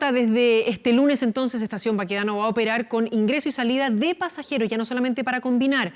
nota, desde este lunes entonces Estación Baquedano va a operar con ingreso y salida de pasajeros, ya no solamente para combinar.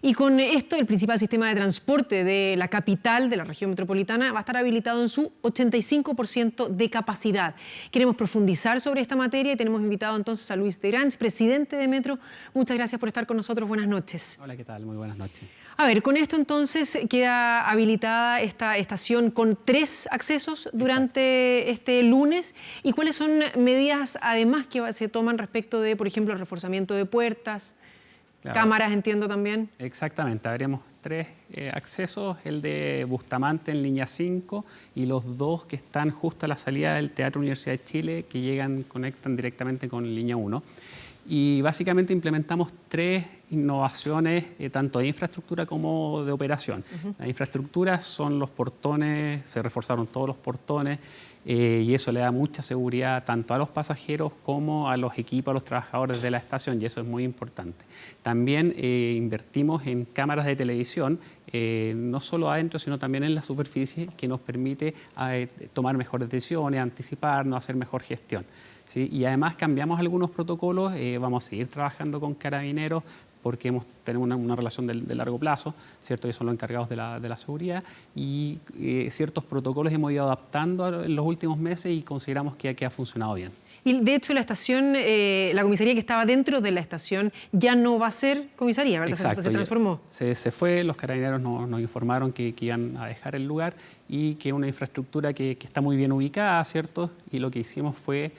Y con esto, el principal sistema de transporte de la capital, de la región metropolitana, va a estar habilitado en su 85% de capacidad. Queremos profundizar sobre esta materia y tenemos invitado entonces a Luis de Grange, presidente de Metro. Muchas gracias por estar con nosotros. Buenas noches. Hola, ¿qué tal? Muy buenas noches. A ver, con esto entonces queda habilitada esta estación con 3 accesos durante este lunes. ¿Y cuáles son medidas además que se toman respecto de, por ejemplo, el reforzamiento de puertas? Claro. Cámaras, entiendo también. Exactamente, habríamos 3 accesos, el de Bustamante en línea 5 y los 2 que están justo a la salida del Teatro Universidad de Chile, que conectan directamente con línea 1. Y básicamente implementamos 3 innovaciones, tanto de infraestructura como de operación. La infraestructura son los portones, se reforzaron todos los portones, y eso le da mucha seguridad tanto a los pasajeros como a los equipos, a los trabajadores de la estación, y eso es muy importante. También invertimos en cámaras de televisión, no solo adentro, sino también en la superficie, que nos permite tomar mejores decisiones, anticiparnos, hacer mejor gestión. ¿Sí? Y además cambiamos algunos protocolos, vamos a seguir trabajando con Carabineros, porque tenemos una relación de largo plazo, ¿cierto? Ellos son los encargados de la seguridad, y ciertos protocolos hemos ido adaptando en los últimos meses y consideramos que ha funcionado bien. Y de hecho la estación, la comisaría que estaba dentro de la estación ya no va a ser comisaría, ¿verdad? Exacto, se transformó. Se fue, los Carabineros nos informaron que iban a dejar el lugar y que es una infraestructura que está muy bien ubicada, ¿cierto? Y lo que hicimos fue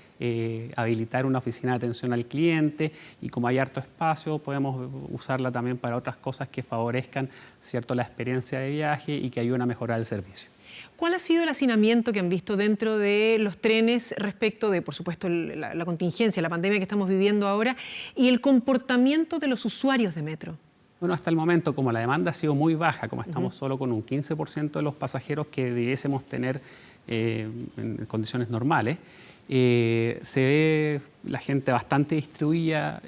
habilitar una oficina de atención al cliente, y como hay harto espacio podemos usarla también para otras cosas que favorezcan, ¿cierto?, la experiencia de viaje y que ayuden a mejorar el servicio. ¿Cuál ha sido el hacinamiento que han visto dentro de los trenes respecto de, por supuesto, la contingencia, la pandemia que estamos viviendo ahora, y el comportamiento de los usuarios de Metro? Bueno, hasta el momento, como la demanda ha sido muy baja, como estamos solo con un 15% de los pasajeros que debiésemos tener en condiciones normales, se ve la gente bastante distribuida.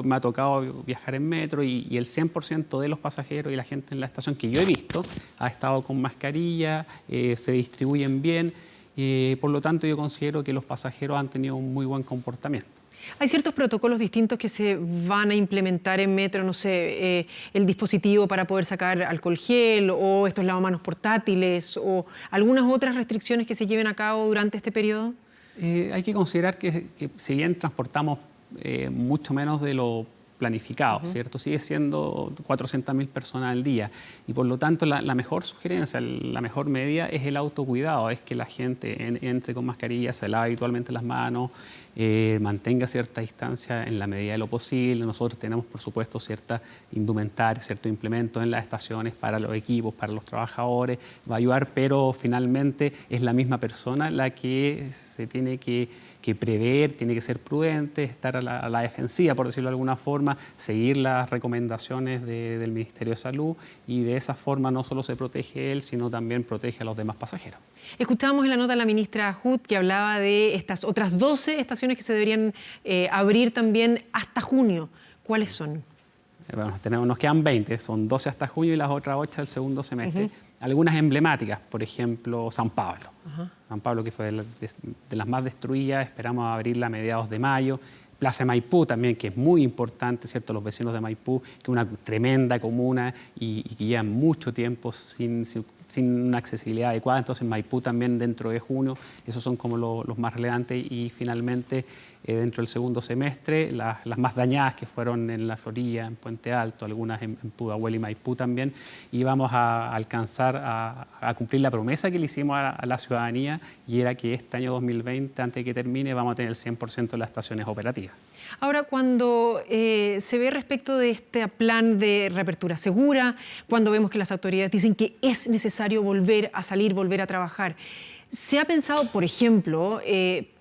Me ha tocado viajar en metro y el 100% de los pasajeros y la gente en la estación que yo he visto ha estado con mascarilla, se distribuyen bien, por lo tanto yo considero que los pasajeros han tenido un muy buen comportamiento. Hay ciertos protocolos distintos que se van a implementar en Metro, no sé, el dispositivo para poder sacar alcohol gel, o estos lavamanos portátiles, o algunas otras restricciones que se lleven a cabo durante este periodo. Hay que considerar que si bien transportamos mucho menos de lo planificado, ¿cierto? Sigue siendo 400.000 personas al día, y por lo tanto la mejor sugerencia, la mejor medida es el autocuidado, es que la gente entre con mascarilla, se lave habitualmente las manos, mantenga cierta distancia en la medida de lo posible. Nosotros tenemos, por supuesto, cierta indumentaria, ciertos implementos en las estaciones para los equipos, para los trabajadores, va a ayudar, pero finalmente es la misma persona la que se tiene que prever, tiene que ser prudente, estar a la defensiva, por decirlo de alguna forma, seguir las recomendaciones del Ministerio de Salud, y de esa forma no solo se protege él, sino también protege a los demás pasajeros. Escuchábamos en la nota a la ministra Hood, que hablaba de estas otras 12 estaciones que se deberían abrir también hasta junio. ¿Cuáles son? Bueno, nos quedan 20, son 12 hasta junio y las otras 8 el segundo semestre. Algunas emblemáticas, por ejemplo, San Pablo. San Pablo, que fue de las más destruidas, esperamos abrirla a mediados de mayo. Plaza Maipú también, que es muy importante, ¿cierto? Los vecinos de Maipú, que es una tremenda comuna y que llevan mucho tiempo sin una accesibilidad adecuada. Entonces Maipú también dentro de junio, esos son como los más relevantes. Y finalmente, dentro del segundo semestre, las más dañadas, que fueron en La Florida, en Puente Alto, algunas en Pudahuel y Maipú también, y vamos a alcanzar a cumplir la promesa que le hicimos a la ciudadanía, y era que este año 2020, antes de que termine, vamos a tener el 100% de las estaciones operativas. Ahora, cuando se ve respecto de este plan de reapertura segura, cuando vemos que las autoridades dicen que es necesario volver a salir, volver a trabajar, ¿se ha pensado, por ejemplo,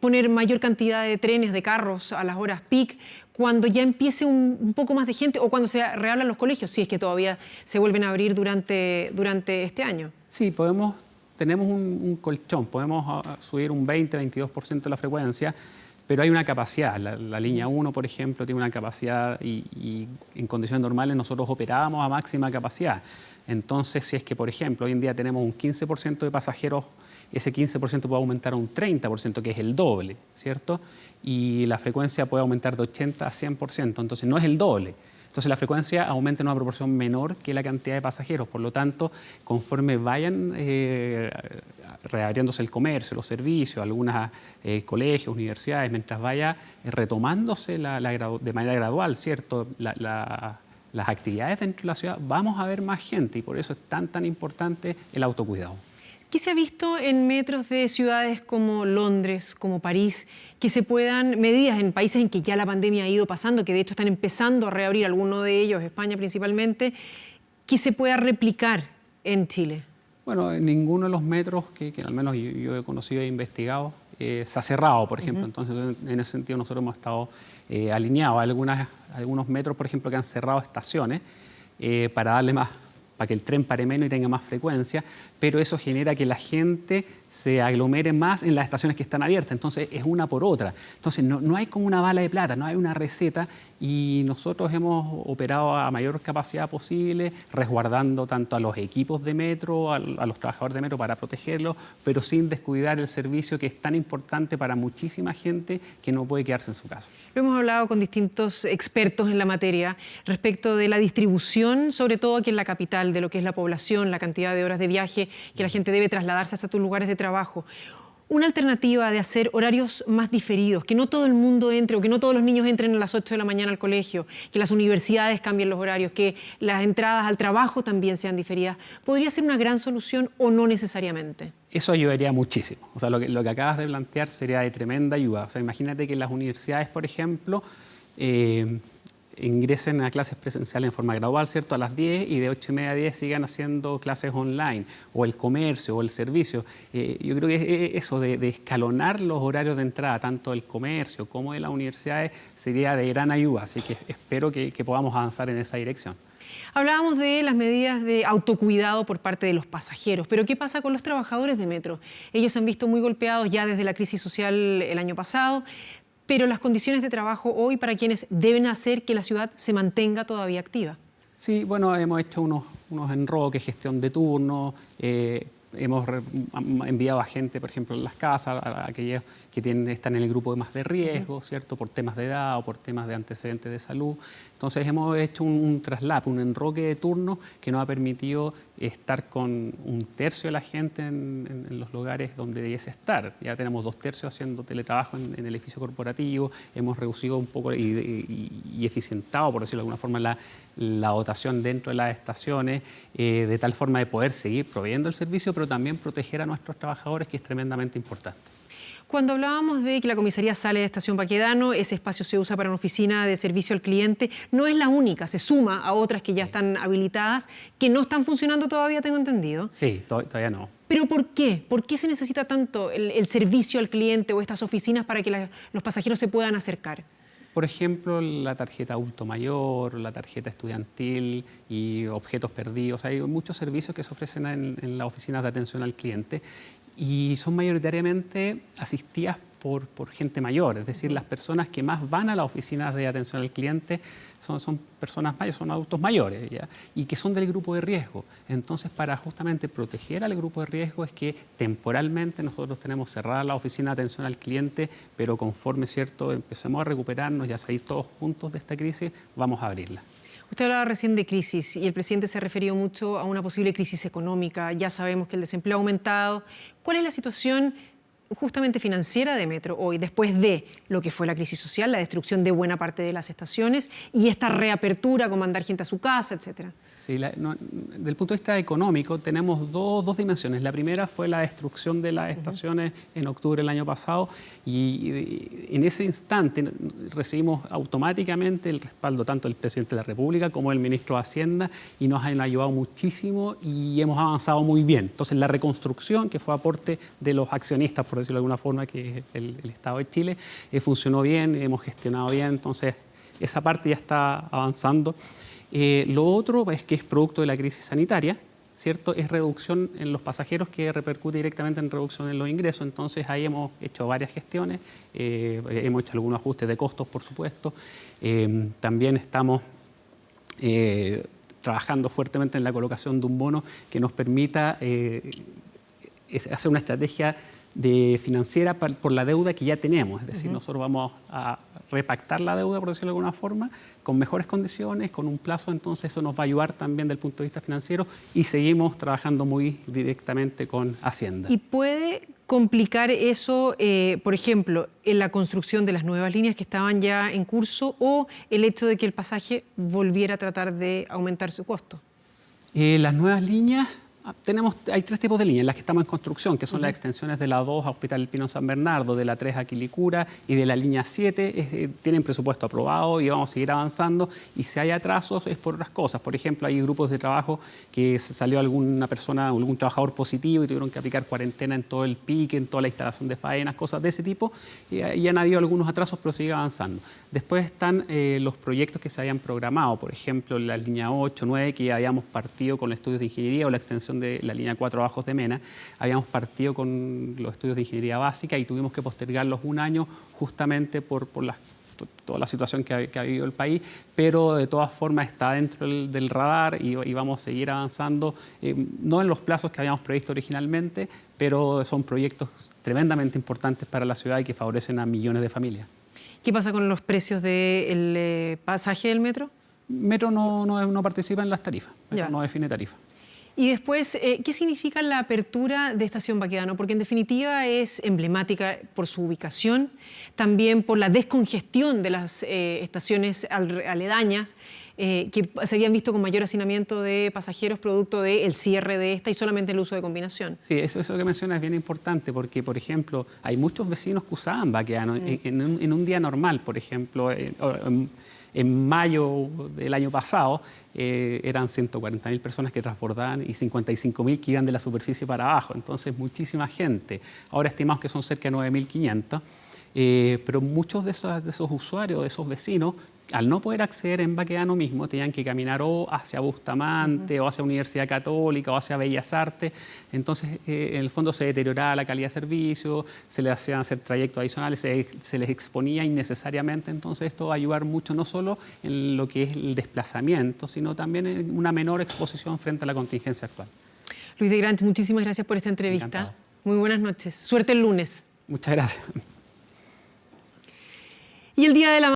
poner mayor cantidad de trenes, de carros a las horas peak, cuando ya empiece un poco más de gente, o cuando se reabran los colegios, si es que todavía se vuelven a abrir durante este año? Sí, tenemos un colchón, podemos subir un 20-22% de la frecuencia, pero hay una capacidad. La línea 1, por ejemplo, tiene una capacidad, y en condiciones normales nosotros operábamos a máxima capacidad. Entonces, si es que, por ejemplo, hoy en día tenemos un 15% de pasajeros ese 15% puede aumentar a un 30%, que es el doble, ¿cierto? Y la frecuencia puede aumentar de 80 a 100%, entonces no es el doble. Entonces la frecuencia aumenta en una proporción menor que la cantidad de pasajeros. Por lo tanto, conforme vayan reabriéndose el comercio, los servicios, algunos colegios, universidades, mientras vaya retomándose de manera gradual, ¿cierto? Las actividades dentro de la ciudad, vamos a ver más gente y por eso es tan importante el autocuidado. ¿Qué se ha visto en metros de ciudades como Londres, como París, que se puedan, medidas en países en que ya la pandemia ha ido pasando, que de hecho están empezando a reabrir, algunos de ellos, España principalmente, que se pueda replicar en Chile? Bueno, en ninguno de los metros que al menos yo he conocido e investigado se ha cerrado, por ejemplo. Entonces, en ese sentido, nosotros hemos estado alineados. Algunos metros, por ejemplo, que han cerrado estaciones para darle más, para que el tren pare menos y tenga más frecuencia, pero eso genera que la gente se aglomere más en las estaciones que están abiertas, entonces es una por otra. Entonces no hay como una bala de plata, no hay una receta y nosotros hemos operado a mayor capacidad posible, resguardando tanto a los equipos de metro, a los trabajadores de metro para protegerlos, pero sin descuidar el servicio que es tan importante para muchísima gente que no puede quedarse en su casa. Lo hemos hablado con distintos expertos en la materia respecto de la distribución, sobre todo aquí en la capital, de lo que es la población, la cantidad de horas de viaje que la gente debe trasladarse hasta tus lugares de trabajo. Una alternativa de hacer horarios más diferidos, que no todo el mundo entre o que no todos los niños entren a las 8 de la mañana al colegio, que las universidades cambien los horarios, que las entradas al trabajo también sean diferidas, ¿podría ser una gran solución o no necesariamente? Eso ayudaría muchísimo. O sea, lo que acabas de plantear sería de tremenda ayuda. O sea, imagínate que las universidades, por ejemplo, ingresen a clases presenciales en forma gradual, ¿cierto? A las 10 y de 8:30 a 10 sigan haciendo clases online, o el comercio, o el servicio. Yo creo que eso de escalonar los horarios de entrada, tanto del comercio como de las universidades, sería de gran ayuda. Así que espero que podamos avanzar en esa dirección. Hablábamos de las medidas de autocuidado por parte de los pasajeros, pero ¿qué pasa con los trabajadores de metro? Ellos se han visto muy golpeados ya desde la crisis social el año pasado, pero las condiciones de trabajo hoy para quienes deben hacer que la ciudad se mantenga todavía activa. Sí, bueno, hemos hecho unos enroques, gestión de turnos, hemos enviado a gente, por ejemplo, en las casas, a aquellos que están en el grupo de más de riesgo, ¿cierto? Por temas de edad o por temas de antecedentes de salud. Entonces hemos hecho un traslap, un enroque de turnos que nos ha permitido estar con 1/3 de la gente en los lugares donde debiese estar. Ya tenemos 2/3 haciendo teletrabajo en el edificio corporativo, hemos reducido un poco y eficientado, por decirlo de alguna forma, la dotación dentro de las estaciones, de tal forma de poder seguir proveyendo el servicio, pero también proteger a nuestros trabajadores, que es tremendamente importante. Cuando hablábamos de que la comisaría sale de Estación Baquedano, ese espacio se usa para una oficina de servicio al cliente, no es la única, se suma a otras que ya están habilitadas, que no están funcionando todavía, tengo entendido. Sí, todavía no. ¿Pero por qué? ¿Por qué se necesita tanto el servicio al cliente o estas oficinas para que los pasajeros se puedan acercar? Por ejemplo, la tarjeta adulto mayor, la tarjeta estudiantil y objetos perdidos. Hay muchos servicios que se ofrecen en las oficinas de atención al cliente y son mayoritariamente asistidas por gente mayor, es decir, las personas que más van a las oficinas de atención al cliente son personas mayores, son adultos mayores, ¿ya? Y que son del grupo de riesgo. Entonces, para justamente proteger al grupo de riesgo es que temporalmente nosotros tenemos cerrada la oficina de atención al cliente, pero conforme, ¿cierto?, empecemos a recuperarnos y a salir todos juntos de esta crisis, vamos a abrirla. Usted hablaba recién de crisis y el presidente se ha referido mucho a una posible crisis económica. Ya sabemos que el desempleo ha aumentado. ¿Cuál es la situación justamente financiera de Metro hoy, después de lo que fue la crisis social, la destrucción de buena parte de las estaciones y esta reapertura con mandar gente a su casa, etcétera? Sí, desde el punto de vista económico tenemos dos dimensiones. La primera fue la destrucción de las estaciones en octubre del año pasado y en ese instante recibimos automáticamente el respaldo tanto del presidente de la República como del ministro de Hacienda y nos han ayudado muchísimo y hemos avanzado muy bien. Entonces la reconstrucción, que fue aporte de los accionistas, por decirlo de alguna forma, que es el Estado de Chile, funcionó bien, hemos gestionado bien, entonces esa parte ya está avanzando. Lo otro es que es producto de la crisis sanitaria, ¿cierto? Es reducción en los pasajeros que repercute directamente en reducción en los ingresos. Entonces ahí hemos hecho varias gestiones, hemos hecho algunos ajustes de costos, por supuesto. También estamos trabajando fuertemente en la colocación de un bono que nos permita es hacer una estrategia financiera por la deuda que ya tenemos. Es decir, nosotros vamos a repactar la deuda, por decirlo de alguna forma, con mejores condiciones, con un plazo, entonces eso nos va a ayudar también desde el punto de vista financiero y seguimos trabajando muy directamente con Hacienda. ¿Y puede complicar eso, por ejemplo, en la construcción de las nuevas líneas que estaban ya en curso o el hecho de que el pasaje volviera a tratar de aumentar su costo? Las nuevas líneas, hay 3 tipos de líneas, las que estamos en construcción, que son las extensiones de la 2 a Hospital del Pino San Bernardo, de la 3 a Quilicura y de la línea 7, tienen presupuesto aprobado y vamos a seguir avanzando. Y si hay atrasos es por otras cosas. Por ejemplo, hay grupos de trabajo que salió alguna persona, algún trabajador positivo y tuvieron que aplicar cuarentena en todo el pique, en toda la instalación de faenas, cosas de ese tipo. Y han habido algunos atrasos, pero sigue avanzando. Después están los proyectos que se habían programado, por ejemplo, la línea 8, 9, que ya habíamos partido con los estudios de ingeniería o la extensión de la línea 4 Bajos de Mena, habíamos partido con los estudios de ingeniería básica y tuvimos que postergarlos un año justamente por toda la situación que ha vivido el país, pero de todas formas está dentro del radar y vamos a seguir avanzando, no en los plazos que habíamos previsto originalmente, pero son proyectos tremendamente importantes para la ciudad y que favorecen a millones de familias. ¿Qué pasa con los precios del pasaje del metro? Metro no participa en las tarifas, Ya. no define tarifa. Y después, ¿qué significa la apertura de Estación Baquedano? Porque en definitiva es emblemática por su ubicación, también por la descongestión de las estaciones aledañas, que se habían visto con mayor hacinamiento de pasajeros producto del cierre de esta y solamente el uso de combinación. Sí, eso que mencionas es bien importante porque, por ejemplo, hay muchos vecinos que usaban Baquedano en un día normal, por ejemplo, en mayo del año pasado, eran 140.000 personas que transbordaban y 55.000 que iban de la superficie para abajo. Entonces, muchísima gente. Ahora estimamos que son cerca de 9.500. Pero muchos de esos usuarios, de esos vecinos, al no poder acceder en Baquedano mismo, tenían que caminar o hacia Bustamante, o hacia Universidad Católica, o hacia Bellas Artes. Entonces, en el fondo se deterioraba la calidad de servicio, se les hacían hacer trayectos adicionales, se les exponía innecesariamente. Entonces, esto va a ayudar mucho no solo en lo que es el desplazamiento, sino también en una menor exposición frente a la contingencia actual. Luis de Granch, muchísimas gracias por esta entrevista. Encantado. Muy buenas noches. Suerte el lunes. Muchas gracias. Y el Día de la